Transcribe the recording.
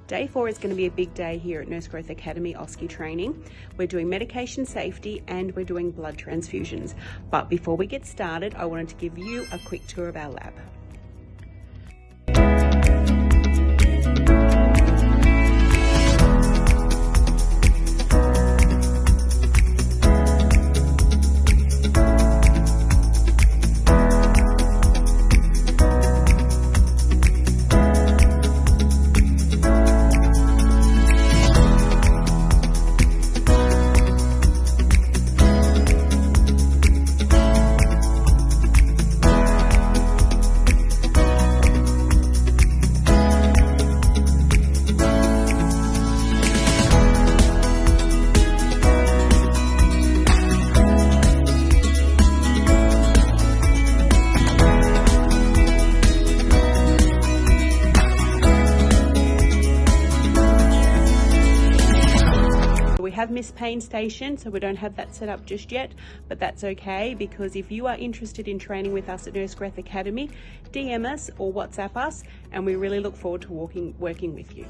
Day 4 is going to be a big day here at Nurse Growth Academy Osce training. We're doing medication safety and we're doing blood transfusions. But before we get started, I wanted to give you a quick tour of our lab. We have Miss Payne Station, so we don't have that set up just yet, but that's okay, because if you are interested in training with us at Nurse Growth Academy, DM us or WhatsApp us, and we really look forward to working with you.